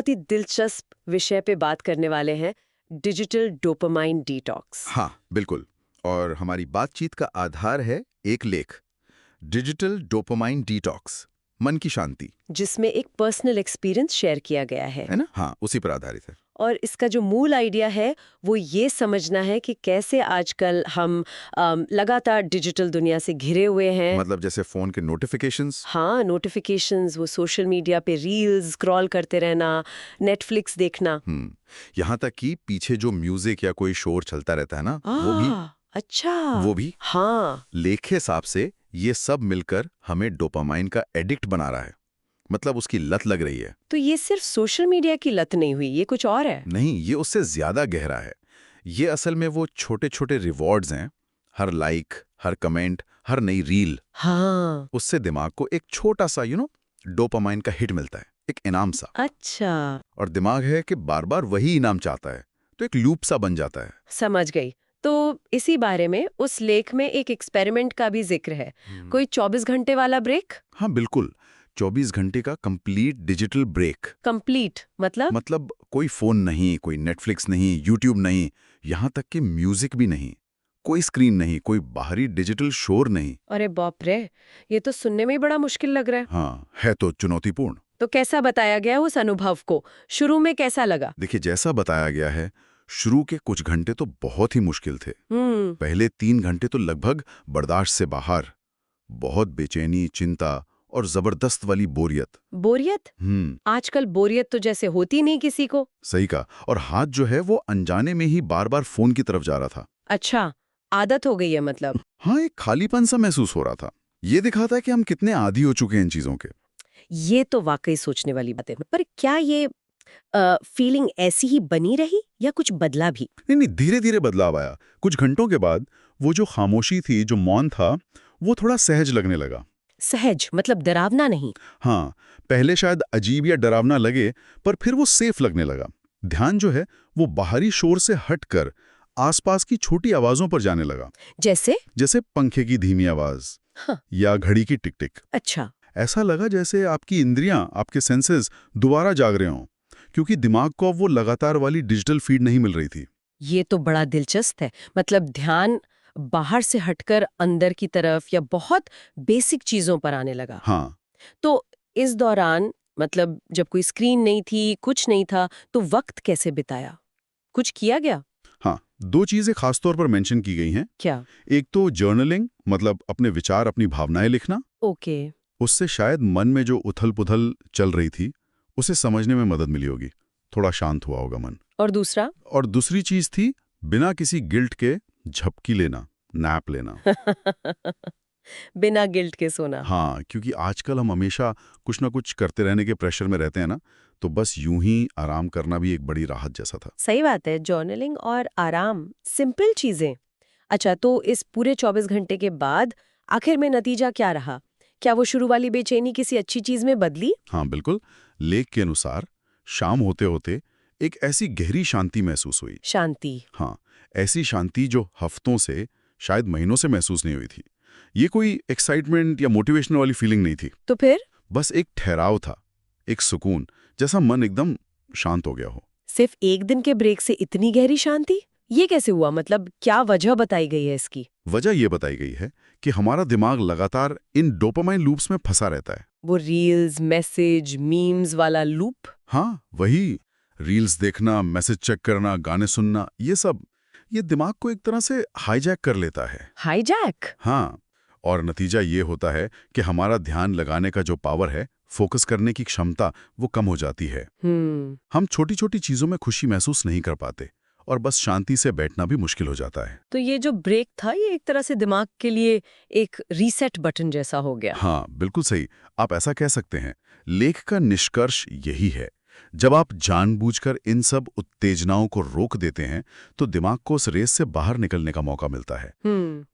बहुत ही दिलचस्प विषय पे बात करने वाले हैं, डिजिटल डोपामाइन डिटॉक्स। हाँ, बिल्कुल। और हमारी बातचीत का आधार है एक लेख, डिजिटल डोपामाइन डिटॉक्स, मन की शांति, जिसमें एक पर्सनल एक्सपीरियंस शेयर किया गया है। है ना? हाँ, उसी पर आधारित है। और इसका जो मूल आइडिया है वो ये समझना है कि कैसे आजकल हम लगातार डिजिटल दुनिया से घिरे हुए हैं। मतलब जैसे फोन के नोटिफिकेशंस। हाँ, नोटिफिकेशंस, वो सोशल मीडिया पे रील्स स्क्रॉल करते रहना, नेटफ्लिक्स देखना। यहाँ तक कि पीछे जो म्यूजिक या कोई शोर चलता रहता है ना, अच्छा। वो भी हाँ, लेख के हिसाब से ये सब मिलकर हमें डोपामाइन का एडिक्ट बना रहा है। मतलब उसकी लत लग रही है। तो ये सिर्फ सोशल मीडिया की लत नहीं हुई, ये कुछ और है। नहीं, ये उससे ज्यादा गहरा है। ये असल में वो छोटे छोटे रिवॉर्ड्स हैं। हर लाइक, हर कमेंट, हर नई रील, हाँ, उससे दिमाग को एक छोटा सा डोपामाइन का हिट मिलता है, एक इनाम सा। अच्छा, और दिमाग है कि बार बार वही इनाम चाहता है, तो एक लूप सा बन जाता है। समझ गई। तो इसी बारे में उस लेख में एक एक्सपेरिमेंट का भी जिक्र है। कोई 24 घंटे वाला ब्रेक? हाँ बिल्कुल, 24 घंटे का कंप्लीट डिजिटल ब्रेक। कंप्लीट मतलब कोई फोन नहीं, कोई नेटफ्लिक्स नहीं, यूट्यूब नहीं, यहाँ तक कि म्यूजिक भी नहीं, कोई स्क्रीन नहीं, कोई बाहरी डिजिटल शोर नहीं। अरे बाप रे, ये तो सुनने में ही बड़ा मुश्किल लग रहा है। हाँ, है तो चुनौतीपूर्ण। तो कैसा बताया गया उस अनुभव को? शुरू में कैसा लगा? देखिए, जैसा बताया गया है, शुरू के कुछ घंटे तो बहुत ही मुश्किल थे। हम्म। पहले 3 घंटे तो लगभग बर्दाश्त से बाहर। बहुत बेचैनी, चिंता और जबरदस्त वाली बोरियत। बोरियत? आजकल बोरियत तो जैसे होती नहीं किसी को। सही कहा। और हाथ जो है वो अनजाने में ही बार बार फोन की तरफ जा रहा था। अच्छा, आदत हो गई है मतलब। हाँ, एक खालीपन सा महसूस हो रहा था। ये दिखाता है कि हम कितने आदी हो चुके हैं इन चीजों के। ये तो वाकई सोचने वाली बात है। पर क्या ये फीलिंग ऐसी ही बनी रही या कुछ बदला भी? नहीं नहीं, धीरे धीरे बदलाव आया। कुछ घंटों के बाद वो जो खामोशी थी, जो मौन था, वो थोड़ा सहज लगने लगा। सहज मतलब डरावना नहीं? हाँ, पहले शायद अजीब या डरावना लगे, पर फिर वो सेफ लगने लगा। ध्यान जो है वो बाहरी शोर से हटकर आसपास की छोटी आवाजों पर जाने लगा। जैसे पंखे की धीमी आवाज, हाँ। या घड़ी की टिक टिक। अच्छा। ऐसा लगा जैसे आपकी इंद्रियां, आपके सेंसेस दोबारा जाग रहे हों, क्योंकि दिमाग को अब वो लगातार वाली डिजिटल फीड नहीं मिल रही थी। ये तो बड़ा दिलचस्प है। मतलब ध्यान बाहर से हटकर अंदर की तरफ या बहुत बेसिक चीजों पर आने लगा। हाँ, तो इस दौरान मतलब जब कोई स्क्रीन नहीं थी, कुछ नहीं था, तो वक्त कैसे बिताया? कुछ किया गया? हाँ, 2 चीजें खासतौर पर मेंशन की गई हैं। क्या? एक तो जर्नलिंग, मतलब अपने विचार, अपनी भावनाएं लिखना। ओके। उससे शायद मन में जो उथल-पुथल चल रही थी, उसे समझने में मदद मिली होगी। थोड़ा शांत हुआ होगा मन। और दूसरा? और दूसरी चीज थी, बिना किसी गिल्ट के झपकी लेना, नैप लेना। बिना गिल्ट के सोना। हाँ, क्योंकि आजकल हम हमेशा कुछ ना कुछ करते रहने के प्रेशर में रहते हैं ना, तो बस यूं ही आराम करना भी एक बड़ी राहत जैसा था। सही बात है, जर्नलिंग और आराम, सिंपल चीजें। अच्छा, तो इस पूरे 24 घंटे के बाद आखिर में नतीजा क्या रहा? क्या वो शुरू वाली बेचैनी किसी अच्छी चीज में बदली? हाँ बिल्कुल, लेख के अनुसार शाम होते-होते एक ऐसी गहरी शांति महसूस हुई। शांति? हाँ, ऐसी शांति जो हफ्तों से, शायद महीनों से महसूस नहीं हुई थी। ये कोई एक्साइटमेंट या मोटिवेशन वाली फीलिंग नहीं थी। तो फिर? बस एक ठहराव था, एक सुकून, जैसा मन एकदम शांत हो गया हो। सिर्फ एक दिन के ब्रेक से इतनी गहरी शांति? ये कैसे हुआ? मतलब क्या वजह बताई गई है इसकी? वजह ये बताई गई है कि हमारा दिमाग लगातार इन डोपामाइन लूप्स में फंसा रहता है। वो रील्स, मैसेज, मीम्स वाला लूप? हाँ, वही। रील्स देखना, मैसेज चेक करना, गाने सुनना, ये सब, ये दिमाग को एक तरह से हाईजैक कर लेता है। हाईजैक? हाँ, और नतीजा ये होता है कि हमारा ध्यान लगाने का जो पावर है, फोकस करने की क्षमता, वो कम हो जाती है। हम छोटी छोटी चीजों में खुशी महसूस नहीं कर पाते, और बस शांति से बैठना भी मुश्किल हो जाता है। तो ये जो ब्रेक था, ये एक तरह से दिमाग के लिए एक रीसेट बटन जैसा हो गया। हाँ, बिल्कुल सही, आप ऐसा कह सकते हैं। लेख का निष्कर्ष यही है, जब आप जानबूझकर इन सब उत्तेजनाओं को रोक देते हैं, तो दिमाग को उस रेस से बाहर निकलने का मौका मिलता है।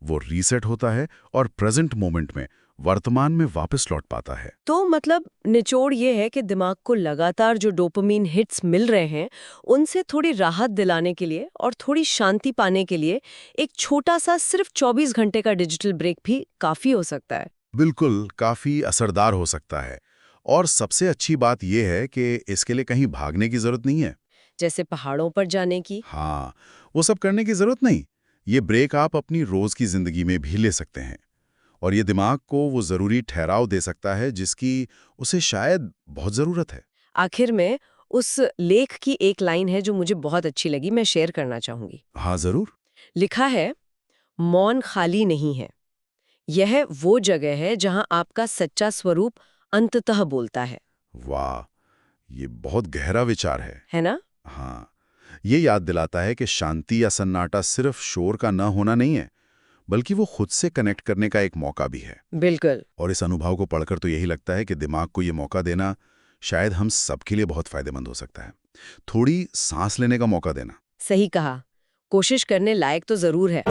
वो रीसेट होता है और प्रेजेंट मोमेंट में, वर्तमान में वापस लौट पाता है। तो मतलब निचोड़ ये है कि दिमाग को लगातार जो डोपामीन हिट्स मिल रहे हैं, उनसे थोड़ी राहत दिलाने के लिए और थोड़ी शांति पाने के लिए एक छोटा सा सिर्फ 24 घंटे का डिजिटल ब्रेक भी काफी हो सकता है। बिल्कुल, काफी असरदार हो सकता है। और सबसे अच्छी बात यह है कि इसके लिए कहीं भागने की जरूरत नहीं है। जैसे पहाड़ों पर जाने की। हाँ, वो सब करने की जरूरत नहीं। ये ब्रेक आप अपनी रोज की जिंदगी में भी ले सकते हैं और ये दिमाग को वो जरूरी ठहराव दे सकता है जिसकी उसे शायद बहुत जरूरत है। आखिर में उस लेख की एक लाइन है जो मुझे बहुत अच्छी लगी, मैं शेयर करना चाहूंगी। हाँ, जरूर। लिखा है, मौन खाली नहीं है, यह वो जगह है जहां आपका सच्चा स्वरूप अंततः बोलता है। वाह, ये बहुत गहरा विचार है ना? हाँ, ये याद दिलाता है कि शांति या सन्नाटा सिर्फ शोर का न होना नहीं है, बल्कि वो खुद से कनेक्ट करने का एक मौका भी है। बिल्कुल। और इस अनुभव को पढ़कर तो यही लगता है कि दिमाग को ये मौका देना शायद हम सबके लिए बहुत फायदेमंद हो सकता है। थोड़ी सांस लेने का मौका देना। सही कहा। कोशिश करने लायक तो जरूर है।